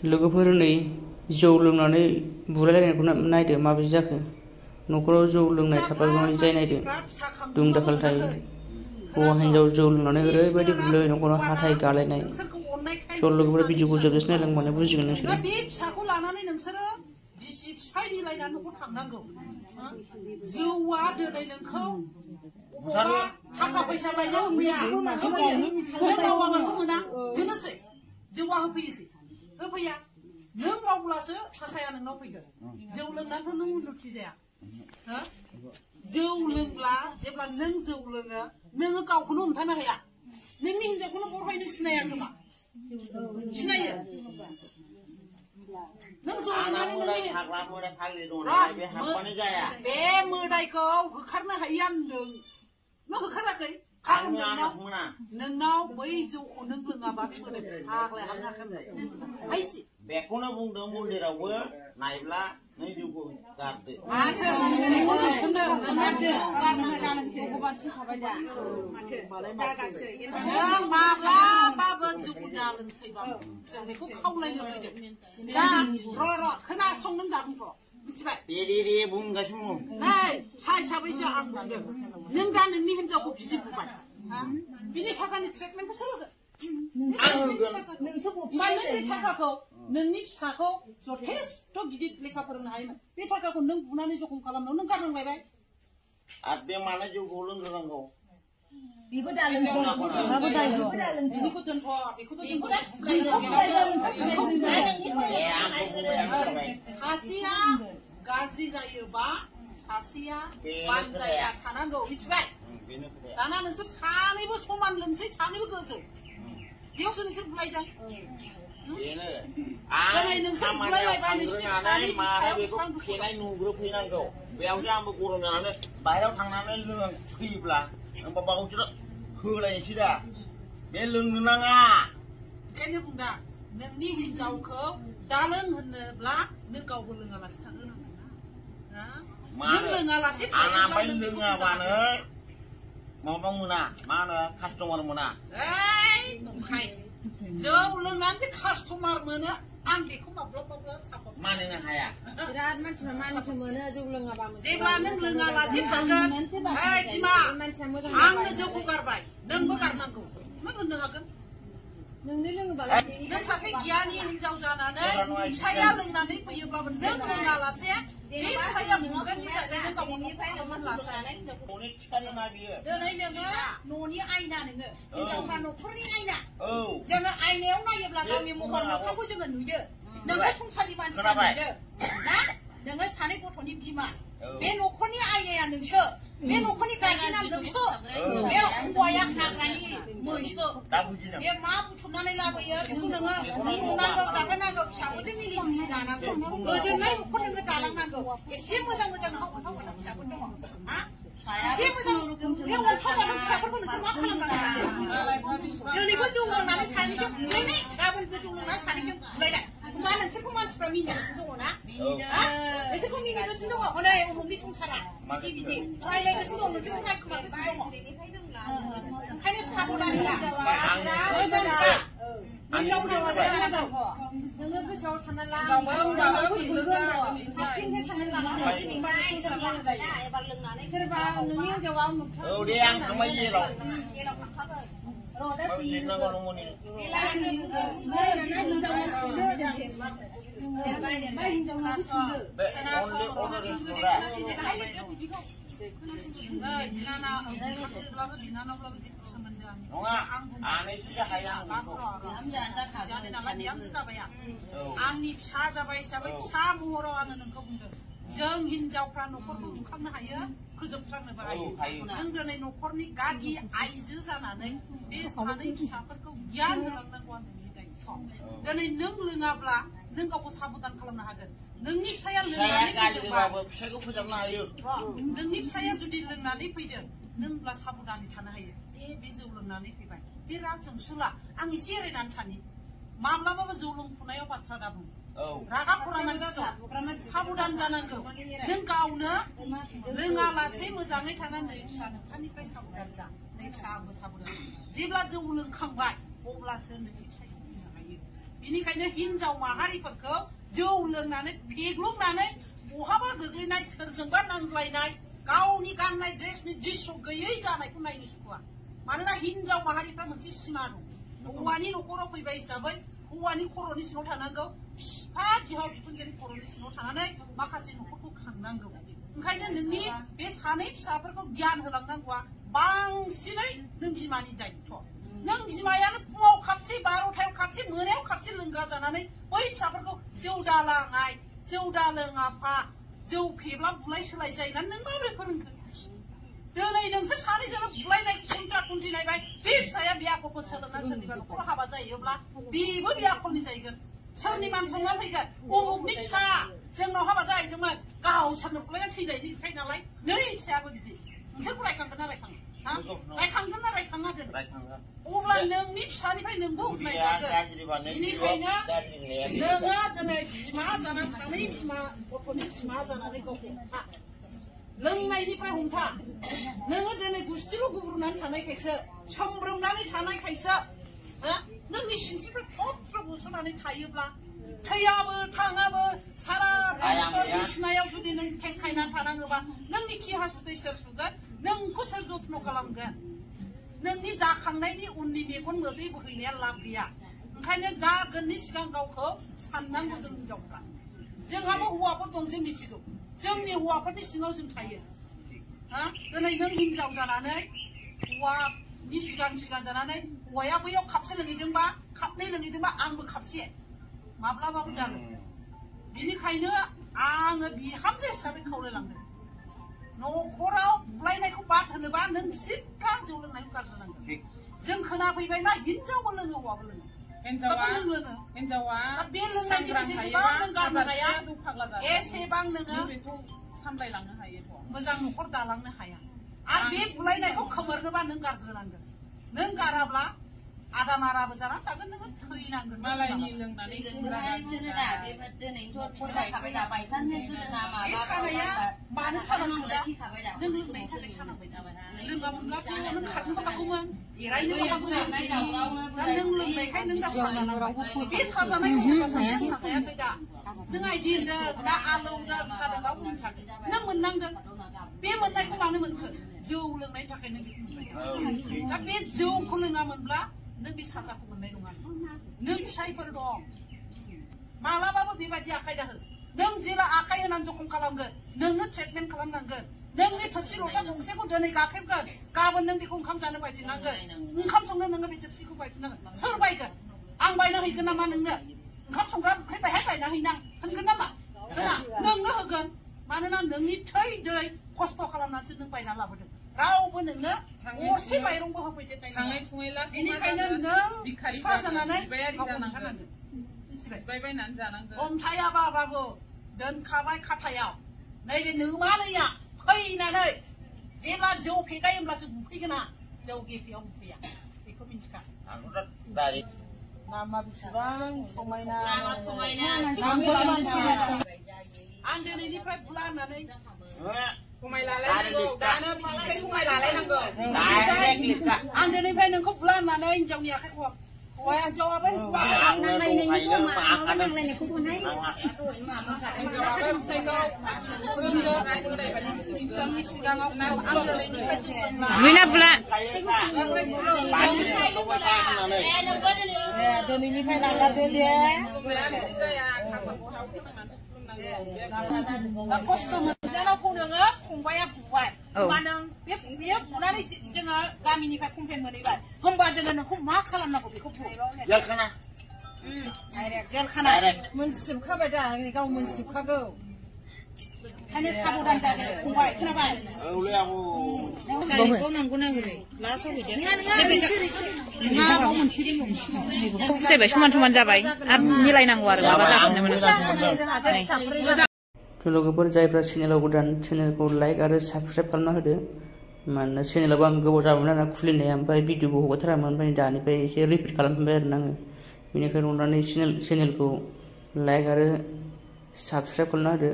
लोगोफोर नै जौ लोंनानै बुलायलायनायखौ नायदो माबायदि जाखो न'खराव जौ लोंनाय थाब्ला माबायदि जायो नायदो दुम दाखाल थायो हौवा हिनजाव जौ लोंनानै ओरैबायदि बुलायो न'खराव हाथाय गालायनाय सल लोगोफोरा भिडिअखौ जोबजासे नायलांबानो बुजिगोन नोंसोरो बे फिसाखौ लानानै नोंसोरो बिसि फिसाय मिलायनानै न'खर थांनांगौ जौआ दिनै नोंखौ बबावबा थाखा फैसा बायनो होफैया नों मावाबाथ' मोना होनोसै जौआ होफैया नों मावब्लासो थाखाया नोंनाव फैगोन जौ लोंनानैथ' नों उन्नति जाया जौ लोंब्ला जेब्ला नों जौ लोङो नोङो गावखौनो हमथानो हाया नोंनि हिनजावखौनो बरहायनो सिनाया खोमा सिनायो नों जौ लोंनानै बे मोदायखौ होखारनो हायो होनदों नों होखाराखै नोंनाव बै जौखौ नों लोङाबा बे मोदायखौ फाग्लाय हाबनो हाखायो बेखौनो बुंदों मन्दिरावबो नायब्ला नों जिउखौ गारदो नों माब्लाबाबो जौखौ दा लोंसैबाबो जों बेखौ खावलायनो फैदों दा र' खोनासं नों दा बुंथ' मिथिबाय दे बुंगासिनो नै सा हिसाबैसो आं बुंदों नों दा नोंनि हिनजावखौ बिदि बुबाय बिनि थाखानि ट्रिटमेन्टखौ सोर होगोन नोंनि थाखाखौ नोंनि फिसाखौ जथेस्थ' गिदिर लेखा फोरोंनो हायोमोन बे थाखाखौ नों बुनानै जखम खालामनायाव नों गारनांलायबाय आरो बे मानो जौखौ लोंग्रोनांगौ बेबो दा बेनिखौ दोनथ' बेखौथ' सासेया गाज्रि जायोबा सासेया बानजाया थानांगौ मिथिबाय दाना नोंसोर सानैबो समान लोंसै सानैबो गोजौ बेयावसो नोंसोर बुलायदों दिनै नोंसोर बुलायलायबाय नोंसिनि फेनाय नुग्रोफैनांगौ बेयावसो आंबो गरम जानानै बाहेरायाव थांनानै फैयोब्ला होमबा बावसो होलायनोसै दा बे लोंनो नाङा ओंखायनो बुंदा नोंनि हिनजावखौ दा लों होनोब्ला नों गावबो लोङालासे थानो नांगौ लोङालासे आंनाय लोङाबानो माबा मोना मा होनो कास्टमार मोना नंखाय जौ लोंनानै कास्टमार मोनो आं बेखौ माब्लाबाबो सापर्ट मानिनो हाया बिराद मानसिफ्रा मानसि मोनो जौ लोङाबा जेब्ला नों लोङालासे थागोन बिमा आंनो जौखौ गारबाय नोंबो गारनांगौ मा होननो हागोन नोंनो लोङोबालाय नों सासे गियानि हिनजाव जानानै फिसाया लोंनानै फैयोब्लाबो नों लोङालासे बे फिसाया बुगोननि थाखाय नों गावनिफ्राय लोंलासे दिनै नोङो न'नि आयना नोङो हिनजावफ्रा न'खरनि आयना जोङो आयनायाव नायोब्ला गावनि महर मोखांखौ जोङो नुयो नोङो संसारनि मानसिया नुयो ना नोङो सानै गथ'नि बिमा बे न'खरनि आयनाया नोंसो बे न'खरनि गारजेना नोंसो बे हौवाया हाग्रानि मैसो बे मा बुथुमनानै लाबोयो बेखौ नोङो संनांगौ जाहोनांगौ फिसाफोरजों मिलिजुलि जानांगौ गोजोननाय न'खर नोङो दालांनांगौ एसे मोजां फिसाफोर दङ एसे मोजां बे अनथावनानै फिसाफोरखौ नोंसोर मा खालामनांगौ दिनैबो जौ लोंनानै सानैजों बुलायनाय गाबोनबो जौ लोंनानै सानैजों बुलायनाय मा नोंसोरखौ मानसिफ्रा मिनिगासिनो दङ ना नोंसोरखौ मिनिगासिनो दङ हनै उमुखनि संसारा बिदि रायलायगासिनो दं नोंसोर खोनाखोमागासिनो दङ ओंखायनो साबधान जा मोजां जा नोङो गोसोआव सानना ला साबसिनसो सानना लानानै सोरबा नोंनि हिनजावा दे आं थांबाय जेलाव आंनि फिसा जाबाय हिसाबै फिसा महराव आङो नोंखौ बुंदों जों हिनजावफ्रा न'खरखौ लुखांनो हायो फोजोबस्रांनोबो हायो नों दिनै न'खरनि गागि आइजो जानानै बे सानै फिसाफोरखौ गियान होलांनांगौआ नोंनि दायित्व दिनै नों लोङाब्ला नों गावखौ साबधान खालामनो हागोन नोंनि फिसाया नोंनि फिसाया जुदि लोंनानै फैदों नों होनब्ला साबधानै थानो हायो बे जौ लोंनानै फैबाय बे राग जोंसुला आं एसे एरायनानै थानि माब्लाबाबो जौ लोंफुनायाव बाथ्रा दाबुं रागा खरा मानसि दं साबधान जानांगौ नों गावनो लोङालासे मोजाङै थानानै नै फिसा नोंथांनिफ्राय साबधान जा नै फिसा आंबो साबधान जेब्ला जौ लोंखांबाय अब्लासो नोंनि फिसायखौ बुंनो हायो बेनिखायनो हिनजाव माहारिफोरखौ जौ लोंनानै फेग्लुंनानै बहाबा गोग्लैनाय सोरजोंबा नांज्लायनाय गावनि गाननाय ड्रेसनि दिस गैयै जानायखौ नायनो सुखुवा मानोना हिनजाव माहारिफ्रा मोनसे सिमा दं हौवानि न'खराव फैबाय हिसाबै हौवानि खर'नि सिङाव थानांगौ बिफा बिहाव बिखुनजोनि खर'नि सिङाव थानानै माखासे न'खरखौ खांनांगौ ओंखायनो नोंनि बे सानै फिसाफोरखौ गियान होलांनांगौआ बांसिनै नों बिमानि दायित्व नों बिमायानो फुङाव खापसे 12थायाव खापसे मोनायाव खापसे लोंग्रा जानानै बै फिसाफोरखौ जौ दालाङाय जौ दालों आफा जौ फेब्ला बुलाय सोलाय जायोना नों माबोरै फोरोंखो दिनै नोंसोर सानैजोंनो बुलायनाय खुन्था खुन्थि नायबाय बे फिसाया बे आखलखौ सोलोंना सोरनिबा न'खराव हाबा जायोब्ला बेबो बे आखलनि जाहैगोन सोरनि मान सनमान फैगोन उमुकनि फिसा जोंनाव हाबा जाहैदोंमोन गावसोरनो बुलायना थैनायनि खाय नालाय नै फिसायाबो बिदि नोंसोरखौ रायखांगोन ना रायखाङा रायखांगोन ना रायखाङा दोन अब्ला नोंनि फिसानिफ्राय नोंबो उनाय जागोन बेनिखायनो नोङो दिनै बिमा जाना सानै बिमा गथ'नि बिमा जानानै गावखौ लोंनायनिफ्राय हमथा नोङो दिनै गुस्थिल' गुब्रुनानै थानायखायसो सोमब्रोमनानै थानायखायसो नोंनि सिनस्रिफोर थबस्र' बुस'नानै थायोब्ला थैयाबो थाङाबो सारा बोसोर बिसिनायाव जुदि नों थेंखायनानै थानाङोबा नोंनि खि हासुदै सोर सुगोन नोंखौ सोर जथ्न' खालामगोन नोंनि जाखांनायनि उननि मेगन मोदै बोहैनाया लाब गैया ओंखायनो जागोननि सिगां गावखौ साननांगौ जों हिनजावफ्रा जोंहाबो हौवाफोर दं जों मिथिगौ जोंनि हौवाफोरनि सिङाव जों थायो दिनै नों हिनजाव जानानै हौवानि सिगां जानानै हौवाया बैयाव खापसे लोंहैदोंबा खापनै लोंहैदोंबा आंबो खापसे माब्लाबाबो दालो बेनिखायनो आङो बिहामजो हिसाबै खावलायलांदों न'खराव बुलायनायखौ बाद होनोबा नों सिद्धा जौ लोंनायखौ गारग्रोनांगोन जों खोनाफैबाय मा हिनजावबो लोङो हौवाबो लोङो हिनजावा बे लोंनायनि जेसेबां नों गारनो हाया एसेबां नोङो सामलायलांनो हायो मोजां न'खर दालांनो हाया आरो बे बुलायनायखौ खोमोरनोबा नों गारग्रोनांगोन नों गाराब्ला आदा माराबो जाना थागोन नोङो थैनांगोन मालायनि लोंनानै सानाया मानो सानांगौ दा नों लोंनायनि थाखाय सानांबाय लोङामोनब्लाथ' नों खारनोबो हागौमोन एरायनोबो हागौमोन दा नों लोंनायखाय नों दा साजानांबाय बे साजानायखौ सोरबा सासेया साजायाखै दा जों आइदिनदों ना आलौदों सादों रावबो मोनसाखै नों मोननांगोन बे मोननायखौ मानो मोनखो जौ लोंनायनि थाखाय नों बेखौ मोनबाय दा बे जौखौ लोङामोनब्ला नों बे साजाखौ मोननाय नङा नों फिसायफोर दं मालाबाबो बेबायदि आखाइ दाहो नों जेला आखाइ होनानै जखम खालामगोन नोंनो ट्रिटमेन्ट खालामनांगोन नोंनि थोरसि लथा गंसेखौ दिनै गाख्रेबगोन गाबोन नों बेखौ ओंखाम जानो बायफिननांगोन ओंखाम संनो नोङो बे थोरसिखौ बायफिननांगोन सोर बायगोन आं बायना हैगोन नामा नोंनो ओंखाम संग्रा ओंख्रिबायहाय बायना हैनां होनगोन नामा होना नोंनो होगोन मानोना नोंनि थै दै खस्थ' खालामनानैसो नों बायना लाबोदों रावबो नोंनो गरसे माइरंबो होफैदेरनाय नङा बेनिखायनो नों बिफा जानानै गावखौ हमथानांगोन मिथिबाय हमथायाबाबो दोनखाबाय खाथायाव नैबे नोमानैया फैनानै जेब्ला जौ फेगायो होमब्लासो बुफैगोन जौ गेफेयाव बुफैया बेखौ मिथिखा नामा बेसेबां समायना आं दिनैनिफ्राय बुला होननानै आं दिनैनिफ्राय नोंखौ बुला होननानै हिनजावनि आखाइखौ हौवाया हिनजावाबो सिगाङाव दिनैनिफ्राय नागारदो दे खस्थ' मोनजानावखौ नोङो फंबाया बुबाय होमबा नों बेयो बुनानै जोङो गामिनिफ्राय कमप्लेन मोनहैबाय होमबा जोङो नोंखौ मा खालामनांगौ बेखौ जेलखाना मोनसिबखाबाय दा गाव मोनसिबखागौ ओंखायनो साबधान जादों फंबाय खोनाबाय नांगौ नांगौलै लास्टआव जाबाय समान जाबाय आरो मिलायनांगौ आरो माबा जाफिननो तो लोगोफोर जायफ्रा चेनेलाव गोदान चेनेलखौ लाइक आरो साबस्क्राइब खालामना होदो मानोना चेनेलावबो आं गोबाव जाबायमोन आरोना खुलिनाया ओमफ्राय भिडिअबो हगारथारामोन ओमफ्राय दानिफ्राय एसे रिपिट खालामफिनबाय आरोना आङो बेनिखायनो अननानै चेनेलखौ लाइक आरो साबस्क्राइब खालामना होदो।